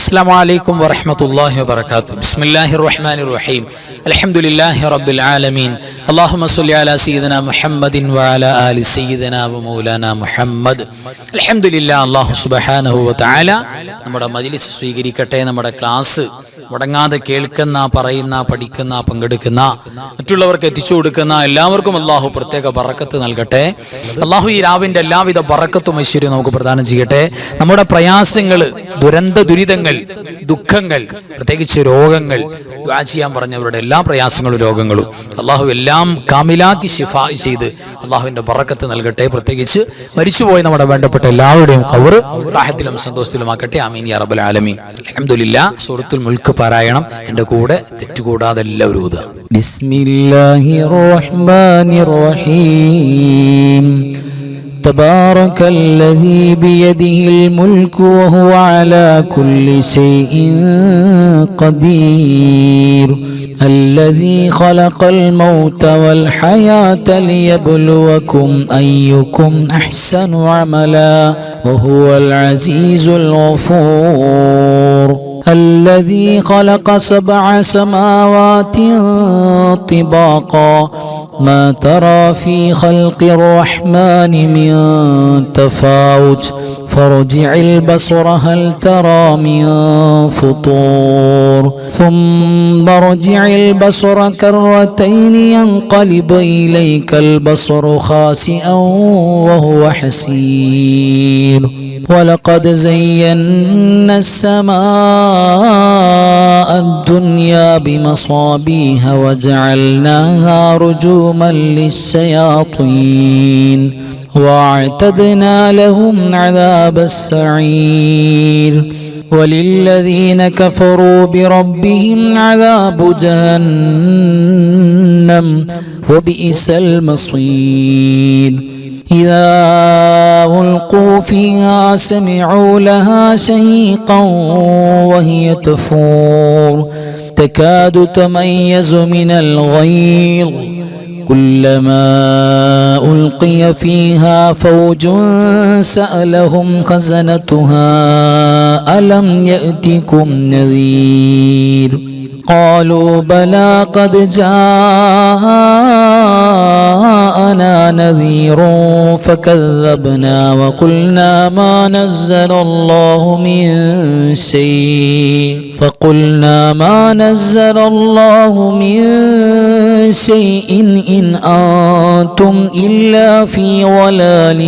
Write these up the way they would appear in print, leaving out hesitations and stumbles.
السلام عليكم ورحمة الله وبركاته. بسم الله الرحمن الرحيم. الحمد لله رب العالمين. اللهم صل على سيدنا محمد وعلى آل سيدنا ومولانا محمد. الحمد لله. അല്ലാഹു സുബ്ഹാനഹു വ തആല നമ്മുടെ മജ്ലിസ് സ്വീകരിക്കട്ടെ. നമ്മുടെ ക്ലാസ് മുടങ്ങാതെ കേൾക്കുന്ന, പറയുന്ന, പഠിക്കുന്ന, പങ്കെടുക്കുന്ന, മറ്റുള്ളവർക്ക് എത്തിച്ചു കൊടുക്കുന്ന എല്ലാവർക്കും അല്ലാഹു പ്രത്യേക ബറക്കത്ത് നൽകട്ടെ. അല്ലാഹു ഈ രാവിന്റെ എല്ലാവിധ ബറക്കത്തും ഐശ്വര്യവും നമുക്ക് പ്രദാനം ചെയ്യട്ടെ. നമ്മുടെ പ്രയാസങ്ങൾ, ദുരിതങ്ങൾ, ദുഃഖങ്ങൾ, പ്രത്യേകിച്ച് രോഗങ്ങൾ, ദുആ ചെയ്യാൻ പറഞ്ഞവരുടെ എല്ലാ പ്രയാസങ്ങളും രോഗങ്ങളും അല്ലാഹു എല്ലാം കാമിലാക്കി ശിഫാ ചെയ്ത് അല്ലാഹുവിന്റെ ബറക്കത്ത് നൽകട്ടെ. പ്രത്യേകിച്ച് മരിച്ചുപോയ നമ്മുടെ വേണ്ടപ്പെട്ട എല്ലാവരുടെയും ഖബർ റാഹത്തിലും സന്തോഷത്തിലുമാക്കട്ടെ. ആമീൻ യാ റബ്ബൽ ആലമീൻ. അൽഹംദുലില്ലാഹ്. സൂറത്തുൽ മുൽക്ക് പാരായണം എൻ്റെ കൂടെ തെറ്റുകൂടാതെ എല്ലാവരും ഓതുക. ബിസ്മില്ലാഹിർ റഹ്മാനിർ റഹീം. تبارك الذي بيده الملك وهو على كل شيء قدير الذي خلق الموت والحياة ليبلوكم أيكم أحسن عملا وهو العزيز الغفور الذي خلق 7 سماوات طباقا ما ترى في خلق الرحمن من تفاوت فارجع البصر هل ترى من فطور ثم ارجع البصر كرتين ينقلب إليك البصر خاسئا وهو حسير ولقد زينا السماء الدنيا بمصابيح وجعلناها رجوما للشياطين واعتدنا لهم عذاب السعير وللذين كفروا بربهم عذاب جهنم وبئس المصير إذا ألقوا فيها سمعوا لها شهيقا وهي تفور تكاد تميز من الغيظ كلما ألقي فيها فوج سألهم خزنتها ألم يأتكم نذير قالوا بلى قد جاءنا نذير فكذبنا وقلنا ما نزل الله من شيء إن أنتم إلا في ضلال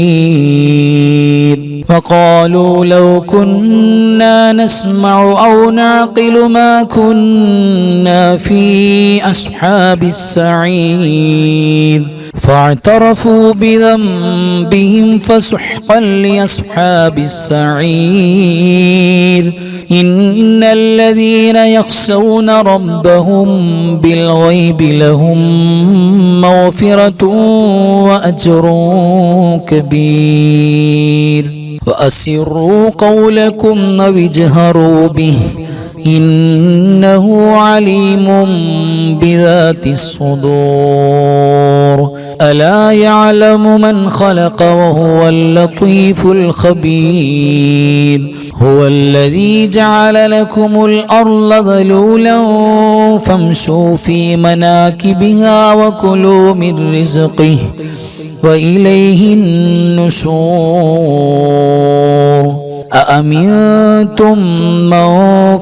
كبير وقالوا لو كنا نسمع أو نعقل ما كنا في أصحاب السعير فاعترفوا بذنبهم فسحقا لأصحاب السعير إن الذين يخشون ربهم بالغيب لهم مغفرة وأجر كبير وأسروا قولكم أو اجهروا به إنه عليم بذات الصدور ألا يعلم من خلق وهو اللطيف الخبير هو الذي جعل لكم الأرض ذلولا فامشوا في مناكبها وكلوا من رزقه وإليه النشور أأمنتم من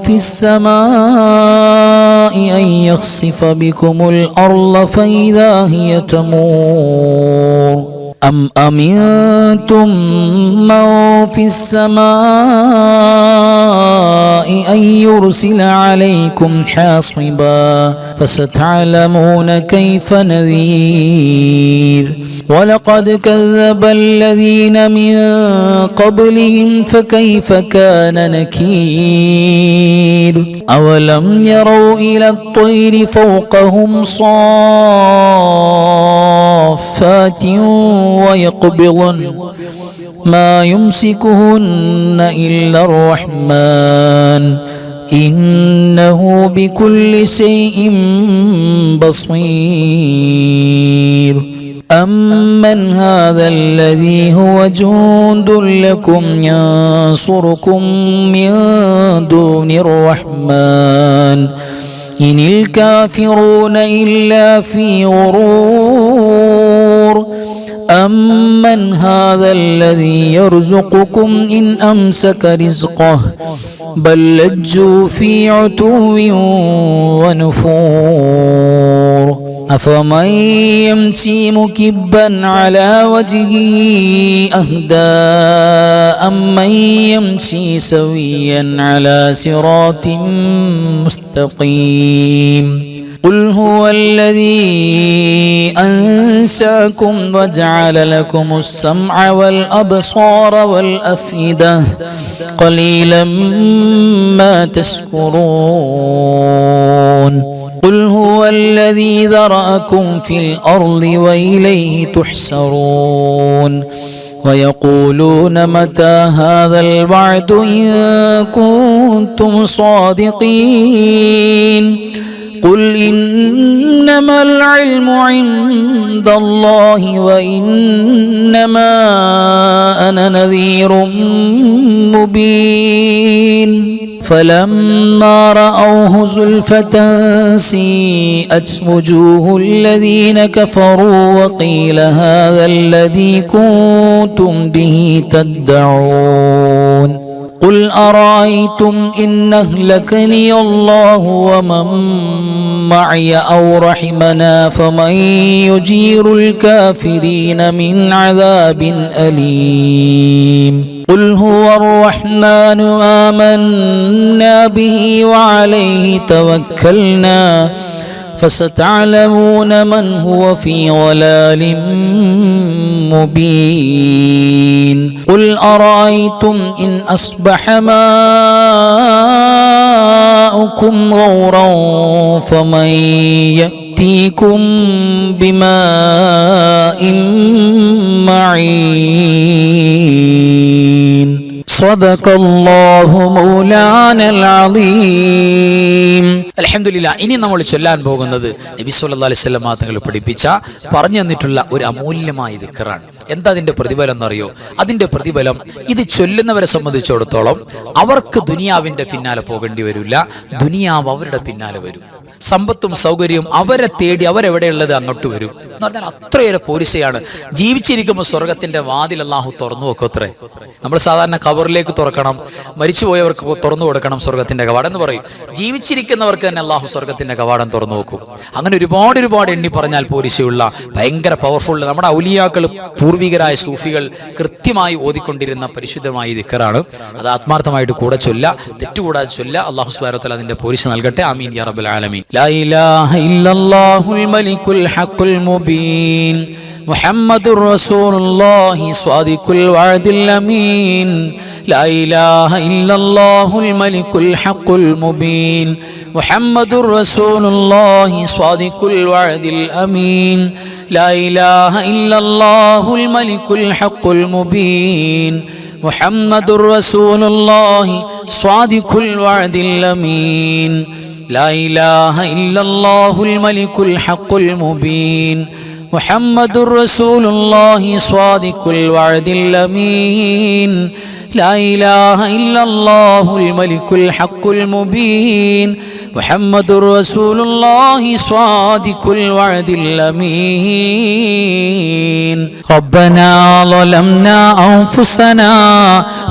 في السماء أن يخسف بكم الأرض فإذا هي تمور أم أمنتم من في السماء أن يرسل عليكم حاصبا فستعلمون كيف نذير ولقد كذب الذين من قبلهم فكيف كان نكير أولم يروا إلى الطير فوقهم صافات ويقبضن ما يمسكهن إلا الرحمن إنه بكل شيء بصير أمن هذا الذي هو جند لكم ينصركم من دون الرحمن إن الكافرون إلا في غرور أمن هذا الذي يرزقكم إن أمسك رزقه بل لجوا في عتو ونفور أفمن يمشي مكبا على وجهه أهدى أمن يمشي سويا على صراط مستقيم قل هو الذي أنشأكم وجعل لكم السمع والأبصار والأفئدة قليلا ما تشكرون قل هو الذي ذرأكم في الأرض وإليه تحشرون ويقولون متى هذا الوعد إن كنتم صادقين قل إنما العلم عند الله وإنما أنا نذير مبين فلما رأوه زلفة سيئت وجوه الذين كفروا وقيل هذا الذي كنتم به تدعون قل أرأيتم إن أهلكني الله ومن معي أو رحمنا فمن يجير الكافرين من عذاب أليم قل هو الرحمن آمنا به وعليه توكلنا فستعلمون من هو في ضلال مبين قل أرأيتم إن أصبح ماؤكم غورا فمن يأتيكم بماء معين صدق الله مولانا العظيم അൽഹംദുലില്ലാഹ്. ഇനി നമ്മൾ ചൊല്ലാൻ പോകുന്നത് നബി സല്ലല്ലാഹു അലൈഹി വസല്ലം തങ്ങൾ പഠിപ്പിച്ച പറഞ്ഞു തന്നിട്ടുള്ള ഒരു അമൂല്യമായ ദിക്റാണ്. എന്താ അതിന്റെ പ്രതിഫലം എന്നറിയോ? അതിന്റെ പ്രതിഫലം ഇത് ചൊല്ലുന്നവരെ സംബന്ധിച്ചിടത്തോളം അവർക്ക് ദുനിയാവിന്റെ പിന്നാലെ പോകേണ്ടി വരില്ല, ദുനിയാവ് അവരുടെ പിന്നാലെ വരും. സമ്പത്തും സൗകര്യവും അവരെ തേടി അവരെവിടെയുള്ളത് അങ്ങോട്ട് വരും എന്ന് പറഞ്ഞാൽ അത്രയേറെ പോരിശയാണ്. ജീവിച്ചിരിക്കുമ്പോൾ സ്വർഗത്തിന്റെ വാതിൽ അല്ലാഹു തുറന്നു വെക്കത്രേ. നമ്മൾ സാധാരണ ഖബറിലേക്ക് തുറക്കണം, മരിച്ചുപോയവർക്ക് തുറന്നു കൊടുക്കണം സ്വർഗത്തിന്റെ കവാടം എന്ന് പറയും. ജീവിച്ചിരിക്കുന്നവർക്ക് തന്നെ അല്ലാഹു സ്വർഗത്തിന്റെ കവാടം തുറന്നു വെക്കും. അങ്ങനെ ഒരുപാട് എണ്ണി പറഞ്ഞാൽ പോരിശയുള്ള ഭയങ്കര പവർഫുൾ നമ്മുടെ ഔലിയാക്കൾ പൂർവികരായ സൂഫികൾ കൃത്യമായി ഓതിക്കൊണ്ടിരുന്ന പരിശുദ്ധമായ ദിക്റാണ്. അത് ആത്മാർത്ഥമായിട്ട് കൂടെ ചൊല്ല, തെറ്റുകൂടാതെ ചൊല്ല. അല്ലാഹു സുബ്ഹാനഹു വ തആല അതിന്റെ പോരിശ നൽകട്ടെ. ആമീൻ യാ റബ്ബൽ ആലമീൻ. ലാ ഇലാഹ ഇല്ലല്ലാഹുൽ മലിക്കുൽ ഹഖുൽ മുബീൻ മുഹമ്മദുർ റസൂലുള്ളാഹി സ്വാദിഖുൽ വഅദിൽ അമീൻ. لا إله إلا الله الملك الحق المبين محمد رسول الله صادق الوعد الأمين. لا إله إلا الله الملك الحق المبين محمد رسول الله صادق الوعد الأمين. لا إله إلا الله الملك الحق المبين محمد رسول الله صادق الوعد الأمين. لا إله إلا الله الملك الحق المبين محمد رسول الله صادق الوعد الأمين. ربنا ظلمنا أنفسنا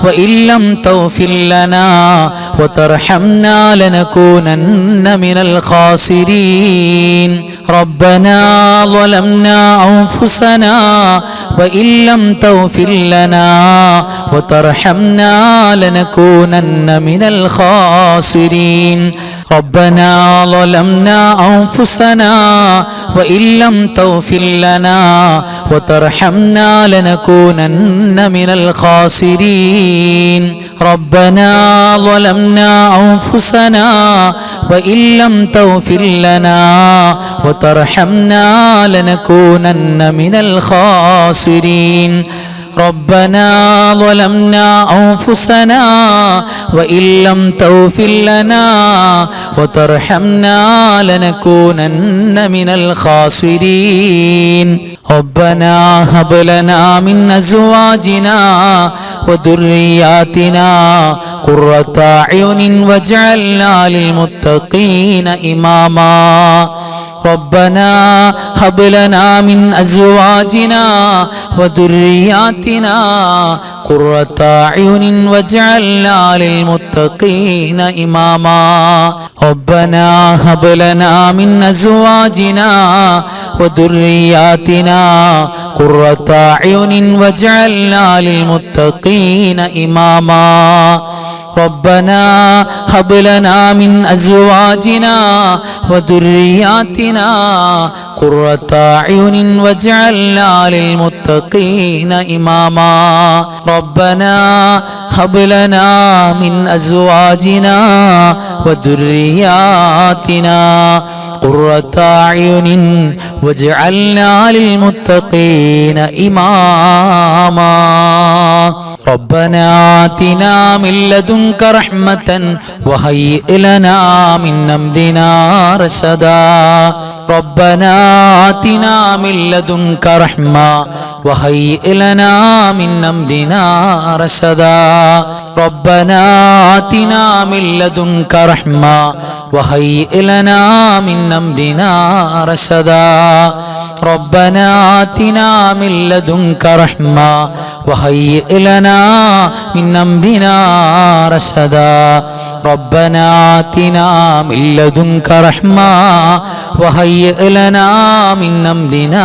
وإن لم تغفر لنا وترحمنا لنكونن من الخاسرين. ربنا ظلمنا أنفسنا وإن لم تغفر لنا وترحمنا لنكونن من الخاسرين. ربنا ظلمنا أنفسنا وإن لم تغفر لنا وترحمنا لنكونن من الخاسرين. ربنا ظلمنا أنفسنا وإن لم تغفر لنا وترحمنا لنكونن من الخاسرين. ربنا ظلمنا أنفسنا وإن لم تغفر لنا وترحمنا لنكونن من الخاسرين ربنا هب لنا من أزواجنا وذرياتنا قرة أعين واجعلنا للمتقين إماما ربنا هب لنا من أزواجنا وذرياتنا قرة أعين واجعلنا للمتقين إماما ربنا هب لنا من أزواجنا وذرياتنا قرة أعين واجعلنا للمتقين إماما ربنا هب لنا من أزواجنا وذرياتنا قرة أعين واجعلنا للمتقين إماما ربنا هب لنا من أزواجنا وذرياتنا قرة أعين واجعلنا للمتقين إماما ربنا آتنا من لدنك رحمة وهيئ لنا من أمرنا رشدا ربنا آتنا من لدنك رحمة وهيئ لنا من أمرنا رشدا ربنا آتنا من لدنك رحمة وهيئ لنا من أمرنا رشدا ربنا آتنا من لدنك رحمة وهيئ لنا من أمرنا رشدا ربنا آتنا من لدنك رحمة وهيئ لنا من أمرنا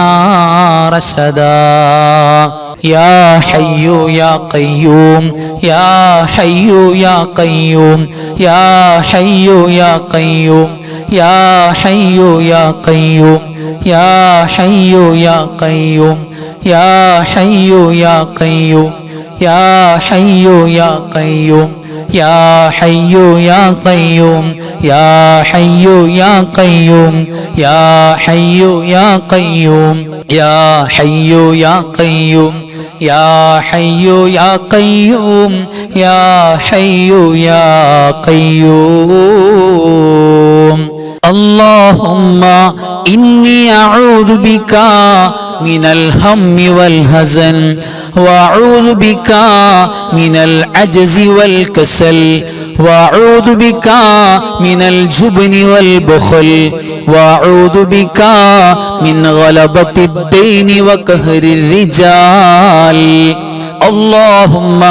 رشدا يا حي يا قيوم يا حي يا قيوم يا حي يا قيوم يا حي يا قيوم يا حي يا قيوم يا حي يا قيوم يا حي يا قيوم يا حي يا قيوم يا حي يا قيوم يا حي يا قيوم يا حي يا قيوم يا حي يا قيوم يا حي يا قيوم اللهم إني أعوذ بك من الهم والحزن وأعوذ بك من العجز والكسل وأعوذ بك من الجبن والبخل وأعوذ بك من غلبة الدين وقهر الرجال اللهم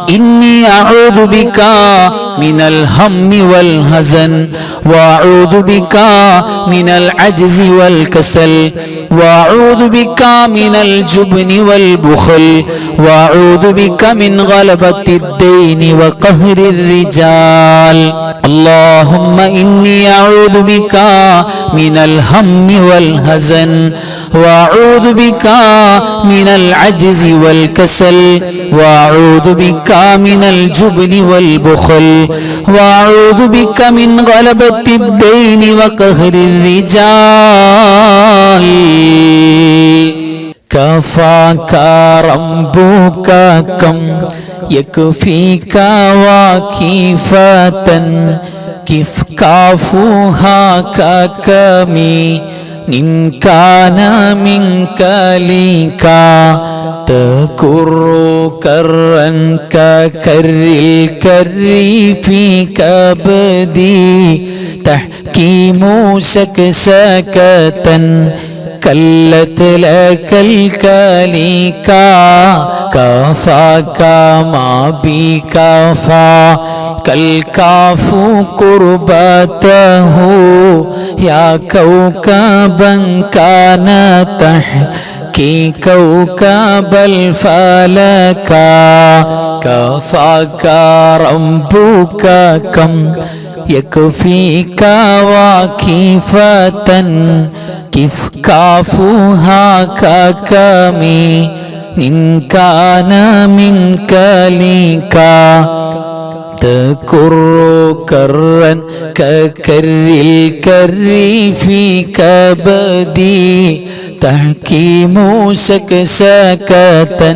إني أعوذ بك من الهم والحزن وأعوذ بك من العجز والكسل وأعوذ بك من الجبن والبخل وأعوذ بك من غلبة الدين وقهر الرجال اللهم إني أعوذ بك من الهم والحزن وأعوذ بك من العجز والكسل وأعوذ بك من الجبن والبخل وأعوذ بك من غلبة الدين وقهر الرجال كفاك ربك كم يكفيك واكفة كيف كافوها ككمي إن كان منك لك تكر كرا ككر الكر في كبدي تحكيم سكسكة كلت لك الكليكا كفاك ما بكفى كالكاف قربته يا كوكبا كان تحكي كوكب الفلكا كفاك ربك كم يكفيك واكفة كيف كافوها ككمي إن كان منك لك تكر كرا ككر الكر في كبدي تحكيم سكسكة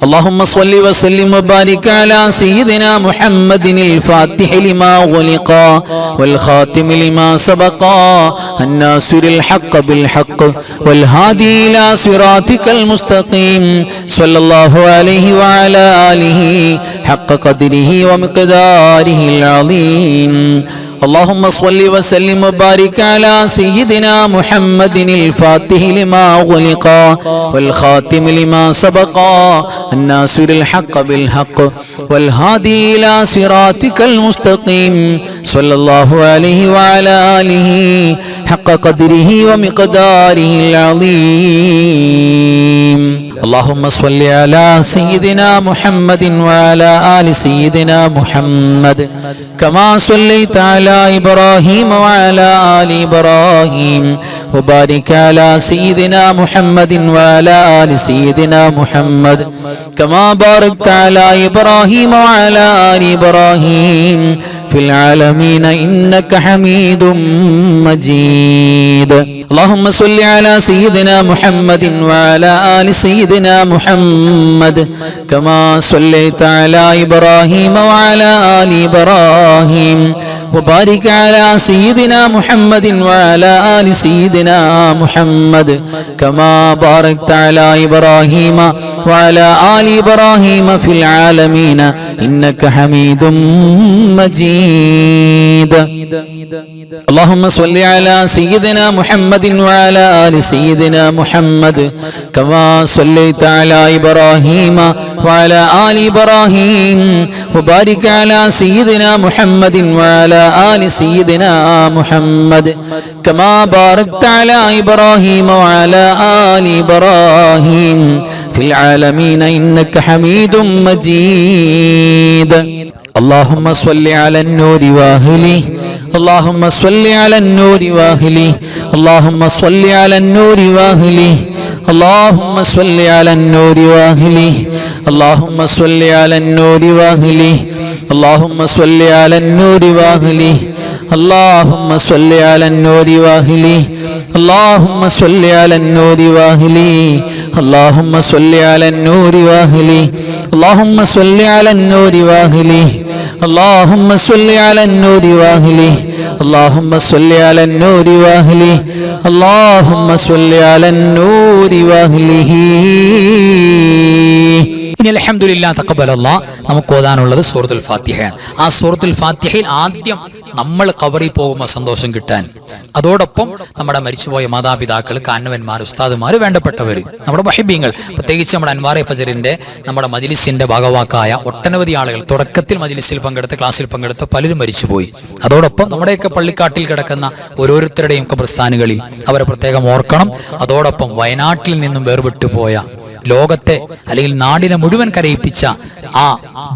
اللهم صل وسلم وبارك على سيدنا محمد الفاتح لما غلق والخاتم لما سبق الناصر الحق بالحق والهادي إلى صراطك المستقيم صلى الله عليه وعلى آله حق قدره ومقداره العظيم. اللهم صل وسلم وبارك على سيدنا محمد الفاتح لما غلق والخاتم لما سبق الناصر الحق بالحق والهادي إلى صراطك المستقيم صلى الله عليه وعلى آله حق قدره ومقداره العظيم. اللهم صل على سيدنا محمد وعلى آل سيدنا محمد كما صليت على إبراهيم وعلى آل إبراهيم وبارك على سيدنا محمد وعلى آل سيدنا محمد كما باركت على إبراهيم وعلى آل إبراهيم في العالمين إنك حميد مجيد. اللهم صل على سيدنا محمد وعلى آل سيدنا محمد كما صليت على إبراهيم وعلى آل إبراهيم وبارك على سيدنا محمد وعلى آل سيدنا محمد كما باركت على إبراهيم وعلى آل إبراهيم في العالمين إنك حميد مجيد. اللهم صل على سيدنا محمد وعلى آل سيدنا محمد كما صليت على إبراهيم وعلى آل إبراهيم وبارك على سيدنا محمد وعلى آل سيدنا محمد كما باركت على إبراهيم وعلى آل إبراهيم في العالمين إنك حميد مجيد. اللهم صل على النور واهله اللهم صل على النور واهله اللهم صل على النور واهله اللهم صل على النور واهله اللهم صل على النور واهله اللهم صل على النور واهله اللهم صل على النور واهله اللهم صل على النور واهله اللهم صل على النور واهله اللهم صل على النور واهله اللهم صل على النور واهله اللهم صل على النور واهله اللهم صل على النور واهله. ഇനി അൽഹംദുലില്ലാഹ് തഖബ്ബലല്ലാഹ് നമുക്ക് ഓതാനുള്ളത് സൂറത്തുൽ ഫാത്തിഹയാണ്. ആ സൂറത്തുൽ ഫാത്തിഹയിൽ ആദ്യം നമ്മൾ ഖബറിൽ പോകുമ്പോൾ സന്തോഷം കിട്ടാൻ, അതോടൊപ്പം നമ്മുടെ മരിച്ചുപോയ മാതാപിതാക്കൾ, കാരണവന്മാർ, ഉസ്താദുമാർ, വേണ്ടപ്പെട്ടവർ, നമ്മുടെ മുഹിബ്ബീങ്ങൾ, പ്രത്യേകിച്ച് നമ്മുടെ അൻവാറെ ഫജറിന്റെ നമ്മുടെ മജ്ലിസിന്റെ ഭാഗവാക്കായ ഒട്ടനവധി ആളുകൾ, തുടക്കത്തിൽ മജ്ലിസിൽ പങ്കെടുത്ത, ക്ലാസ്സിൽ പങ്കെടുത്ത പലരും മരിച്ചുപോയി. അതോടൊപ്പം നമ്മുടെയൊക്കെ പള്ളിക്കാട്ടിൽ കിടക്കുന്ന ഓരോരുത്തരുടെയും ഖബർസ്ഥാനുകളിൽ അവരെ പ്രത്യേകം ഓർക്കണം. അതോടൊപ്പം വയനാട്ടിൽ നിന്നും വേർപെട്ടുപോയ, ലോകത്തെ അല്ലെങ്കിൽ നാടിനെ മുഴുവൻ കരയിപ്പിച്ച ആ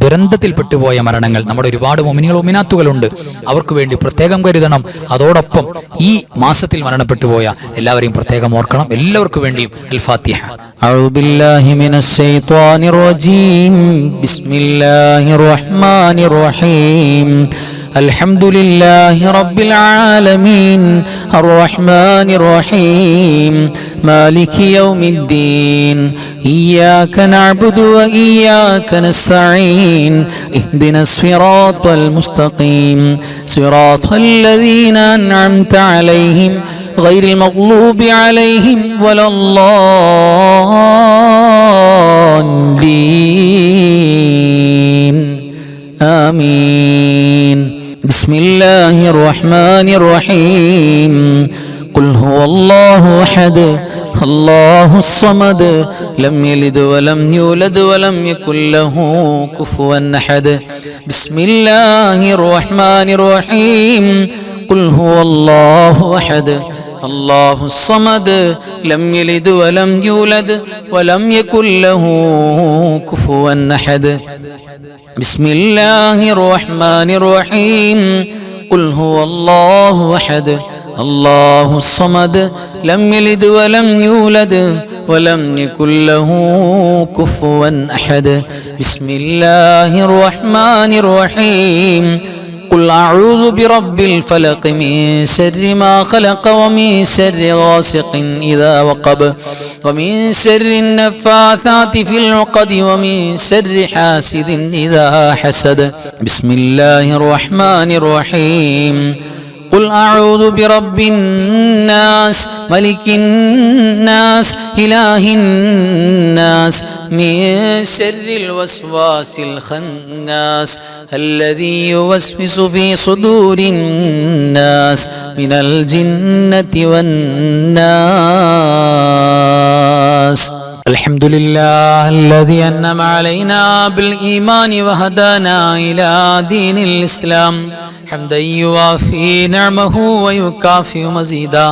ദുരന്തത്തിൽപ്പെട്ടുപോയ മരണങ്ങൾ, നമ്മുടെ ഒരുപാട് മുഅ്മിനീങ്ങൾ മുഅ്മിനാത്തുകളുണ്ട്, അവർക്ക് വേണ്ടി പ്രത്യേകം കരുതണം. അതോടൊപ്പം ഈ മാസത്തിൽ മരണപ്പെട്ടുപോയ എല്ലാവരെയും പ്രത്യേകം ഓർക്കണം. എല്ലാവർക്കും വേണ്ടിയും അൽ ഫാത്തിഹ. أعوذ بالله من الشيطان الرجيم بسم الله الرحمن الرحيم الحمد لله رب العالمين الرحمن الرحيم مالك يوم الدين إياك نعبد وإياك نستعين اهدنا الصراط المستقيم صراط الذين أنعمت عليهم غير المغلوب عليهم ولا الضالين آمين. بسم الله الرحمن الرحيم قل هو الله أحد الله الصمد لم يلد ولم يولد ولم يكن له كفوا أحد. بسم الله الرحمن الرحيم قل هو الله أحد الله الصمد لم يلد ولم يولد ولم يكن له كفوا أحد. بسم الله الرحمن الرحيم قل هو الله أحد الله الصمد لم يلد ولم يولد ولم يكن له كفوا أحد. بسم الله الرحمن الرحيم قل أعوذ برب الفلق من شر ما خلق ومن شر غاسق إذا وقب ومن شر النفاثات في العقد ومن شر حاسد إذا حسد بسم الله الرحمن الرحيم قل أعوذ برب الناس ملك الناس إله الناس من شر الوسواس الخناس الذي يوسوس في صدور الناس من الجنة والناس الحمد لله الذي أنعم علينا بالإيمان وهدانا إلى دين الإسلام حمدا يوافي نعمه ويكافئ مزيدا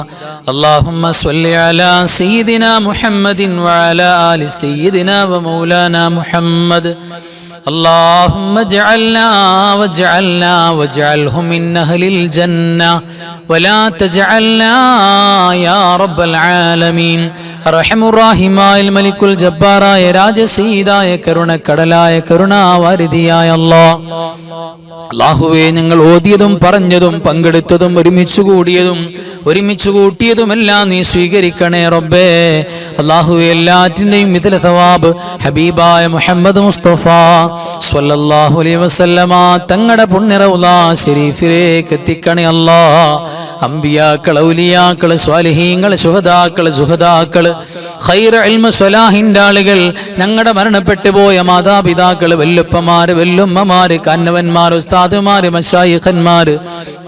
اللهم صل على سيدنا محمد وعلى آل سيدنا ومولانا محمد اللهم اجعلنا واجعله من أهل الجنة ولا تجعلنا يا رب العالمين റഹമുറാഹിമായ മലിക്കുൽ ജബ്ബാറായ രാജസീദായ കരുണക്കടലായ കരുണാവാരിധിയായ അല്ലാഹുവേ, ഞങ്ങൾ ഓതിയതും പറഞ്ഞതും പങ്കെടുത്തതും ഒരുമിച്ചു കൂട്ടിയതുമെല്ലാം നീ സ്വീകരിക്കണേ റബ്ബേ. അല്ലാഹുവേ, എല്ലാറ്റിന്റെയും മിഥില സവാബ് ഹബീബായ മുഹമ്മദ് മുസ്തഫ സ്വല്ലല്ലാഹു അലൈഹി വസല്ലമ തങ്ങളുടെ പുണ്യ റൗള ശരീഫിലേക്ക് എത്തിക്കണേ അല്ലാഹ്. അമ്പിയാക്കൾ, ഔലിയാക്കൾ, സ്വാലിഹീങ്ങൾ, ശുഹദാക്കൾ, സുഹദാക്കൾ, ഖൈർ ഇൽമ സ്വലാഹിന്റെ ആളുകൾ, ഞങ്ങളുടെ മരണപ്പെട്ടു പോയ മാതാപിതാക്കൾ, വല്ലുപ്പമാര്, വല്ലുമ്മമാര്, കാന്നവന്മാർ, ഉസ്താദുമാര്, മശായിഖന്മാര്,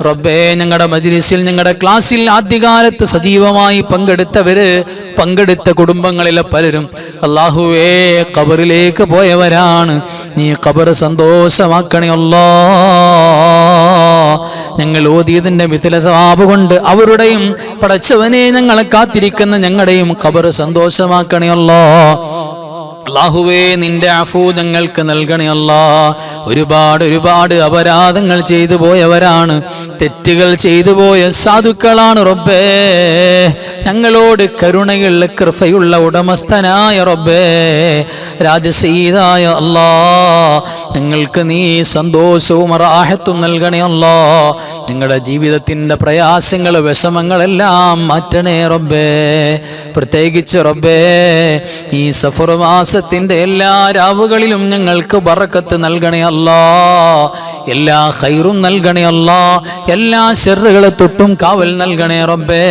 റബ്ബേ, ഞങ്ങളുടെ മജ്ലിസിൽ, ഞങ്ങളുടെ ക്ലാസ്സിൽ ആദ്യകാലത്ത് സജീവമായി പങ്കെടുത്ത കുടുംബങ്ങളിലെ പലരും അല്ലാഹുവേ ഖബറിലേക്ക് പോയവരാണ്. നീ ഖബർ സന്തോഷമാക്കണേ അല്ലാഹ്. ഞങ്ങൾ ഓതിയതിന്റെ മിഥില സവാബ് കൊണ്ട് അവരുടെയും പടച്ചവനെ ഞങ്ങളെ കാത്തിരിക്കുന്ന ഞങ്ങളുടെയും ഖബർ സന്തോഷമാക്കണേ അല്ലാഹ്. അല്ലാഹുവേ, നിന്റെ അഫൂ ഞങ്ങൾക്ക് നൽകണേ അല്ലാഹ്. ഒരുപാട് അപരാധങ്ങൾ ചെയ്തു പോയവരാണ്, തെറ്റുകൾ ചെയ്തു പോയ സാധുക്കളാണ് റബ്ബേ. ഞങ്ങളോട് കരുണയുള്ള കൃപയുള്ള ഉടമസ്ഥനായ റബ്ബേ, രാജസീദായ അല്ലാഹ്, ഞങ്ങൾക്ക് നീ സന്തോഷവും റാഹത്തും നൽകണേ അല്ലാഹ്. ഞങ്ങളുടെ ജീവിതത്തിന്റെ പ്രയാസങ്ങൾ, വിഷമങ്ങളെല്ലാം മാറ്റണേ റബ്ബേ. പ്രത്യേകിച്ച് റബ്ബേ, ഈ സഫർ മാസത്തിന്റെ എല്ലാ രാവുകളിലും ഞങ്ങൾക്ക് ബറക്കത്ത് നൽകണേ അല്ലാഹ്. എല്ലാ ഖൈറും നൽകണേ അല്ലാഹ്. എല്ലാ ശർറുകളെ തൊട്ടും കാവൽ നൽകണേ റബ്ബേ.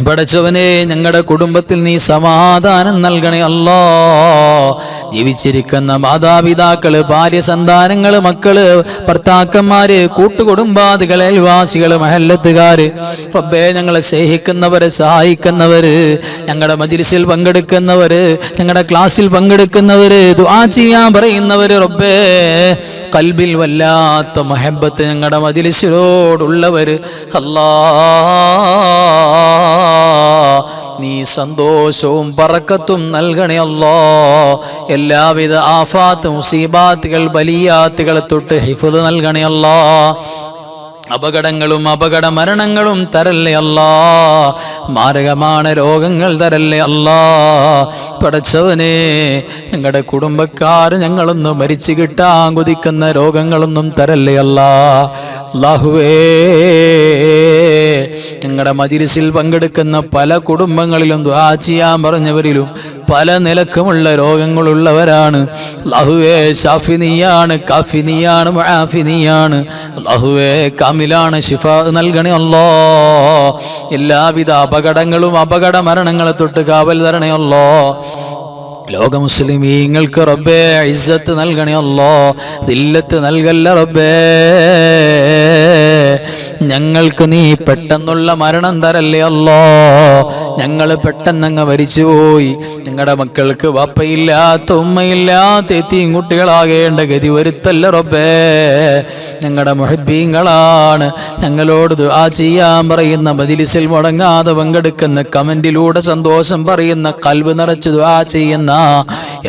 പടച്ചവനെ, ഞങ്ങളുടെ കുടുംബത്തിൽ നീ സമാധാനം നൽകണേ അല്ലാഹ്. ജീവിച്ചിരിക്കുന്ന മാതാപിതാക്കള്, ഭാര്യ, സന്താനങ്ങള്, മക്കള്, ഭർത്താക്കന്മാര്, കൂട്ടുകുടുംബാദികൾ, അയൽവാസികള്, മഹല്ലത്തുകാര്, റബ്ബേ, ഞങ്ങളെ സ്നേഹിക്കുന്നവര്, സഹായിക്കുന്നവര്, ഞങ്ങളുടെ മജ്ലിസിൽ പങ്കെടുക്കുന്നവര്, ഞങ്ങളുടെ ക്ലാസ്സിൽ പങ്കെടുക്കുന്നവര്, ദുആ ചെയ്യാൻ പറയുന്നവര്, റബ്ബേ, ഖൽബിൽ വല്ലാത്ത മുഹബ്ബത്ത് ഞങ്ങളുടെ മജ്ലിസിനോടുള്ളവര് അല്ലാഹ്, നീ സന്തോഷവും ബറക്കത്തും നൽകണേ അല്ലാഹ്. എല്ലാവിധ ആഫാത്ത്, മുസീബാത്തുകൾ, ബലിയാത്തുകളെ തൊട്ട് ഹിഫ്ദ് നൽകണേ അല്ലാഹ്. അപകടങ്ങളും അപകട മരണങ്ങളും തരല്ലേ അല്ലാഹ്. മാരകമാണ് രോഗങ്ങൾ തരല്ലേ അല്ലാഹ്. പടച്ചവനെ, ഞങ്ങളുടെ കുടുംബക്കാർ ഞങ്ങളൊന്നും മരിച്ചു കിട്ടാൻ കൊതിക്കുന്ന രോഗങ്ങളൊന്നും തരല്ലേ അല്ലാഹ്. അല്ലാഹുവേ, ഞങ്ങളുടെ മജ്ലിസിൽ പങ്കെടുക്കുന്ന പല കുടുംബങ്ങളിലും ദുആ ചെയ്യാൻ പറഞ്ഞവരിലും പല നിലക്കുമുള്ള രോഗങ്ങളുള്ളവരാണ്. അല്ലാഹുവേ, ഷാഫി നീയാണ്, കാഫി നീയാണ്, മുആഫി നീയാണ്. അല്ലാഹുവേ, കാമിലാണ്, ശിഫാ നൽകണേ അല്ലാഹ്. എല്ലാവിധ അപകടങ്ങളും അപകട മരണങ്ങളെ തൊട്ട് കാവൽ തരണേ അല്ലാഹ്. ലോക മുസ്ലിമീങ്ങൾക്ക് റബ്ബേ ഇസ്സത്ത് നൽകണേ അല്ലാഹ്. ദില്ലത്ത് നൽകല്ല റബ്ബേ. ഞങ്ങൾക്ക് നീ പെട്ടെന്നുള്ള മരണം തരല്ലേ അല്ലാഹ്. ഞങ്ങൾ പെട്ടെന്നങ്ങ് മരിച്ചുപോയി. ഞങ്ങളുടെ മക്കൾക്ക് വാപ്പയില്ലാത്ത, ഉമ്മയില്ലാത്ത എത്തിയും കുട്ടികളാകേണ്ട ഗതി വരുത്തല്ല റബ്ബേ. ഞങ്ങളുടെ മുഹബ്ബീങ്ങളാണ്. ഞങ്ങളോട് ദുആ ചെയ്യാൻ പറയുന്ന, മജ്ലിസിൽ മുടങ്ങാതെ പങ്കെടുക്കുന്ന, കമന്റിലൂടെ സന്തോഷം പറയുന്ന, ഖൽബ് നിറച്ച് ദുആ ചെയ്യുന്ന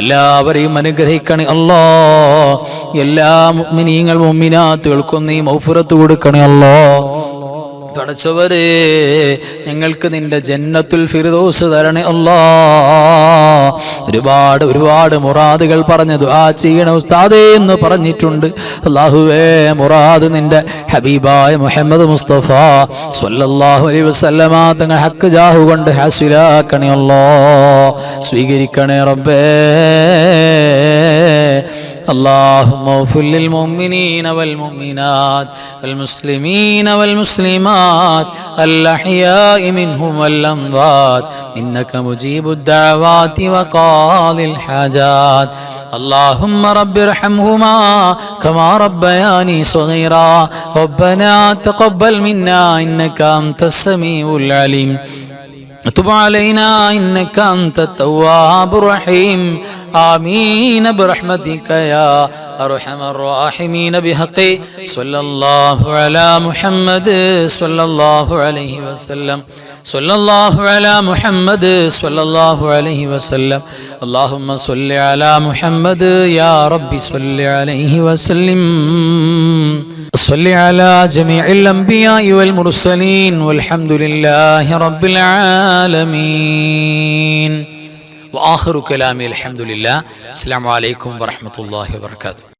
എല്ലാവരെയും അനുഗ്രഹിക്കണേ അല്ലാഹ്. എല്ലാ മുഅ്മിനീങ്ങൾ, മുഅ്മിനാത്തുകൾക്കും നീ മഗ്ഫിറത്ത് കൊടുക്കണേ അല്ലാഹ്. പടച്ചവരെ, ഞങ്ങൾക്ക് നിന്റെ ജന്നത്തുൽ ഫിർദൗസ് തരണേ അല്ലാഹ്. ഒരുപാട് മുറാദുകൾ പറഞ്ഞ് ദുആ ചെയ്യണം ഉസ്താദേ എന്ന് പറഞ്ഞിട്ടുണ്ട്. അല്ലാഹുവേ, മുറാദ് നിന്റെ ഹബീബായ മുഹമ്മദ് മുസ്തഫ സ്വല്ലല്ലാഹു അലൈഹി വസല്ലമ തങ്ങൾ ഹക്ക് ജാഹു കൊണ്ട് ഹാസിലാക്കണേ അല്ലാഹ്, സ്വീകരിക്കണേ റബ്ബേ. اللهم اغفر للمؤمنين والمؤمنات والمسلمين والمسلمات الأحياء منهم والأموات إنك مجيب الدعوات وقاضي الحاجات. اللهم رب ارحمهما كما ربياني صغيرا. ربنا تقبل منا إنك أنت السميع العليم. تب علينا إنك أنت التواب الرحيم. آمين برحمتك يا أرحم الراحمين. بحق صلى الله على محمد صلى الله عليه وسلم. صلى الله على محمد صلى الله عليه وسلم. اللهم صل على محمد يا رب صل عليه وسلم. صل على جميع الأنبياء والمرسلين والحمد لله رب العالمين. وآخر كلامي الحمد لله. السلام عليكم ورحمة الله وبركاته.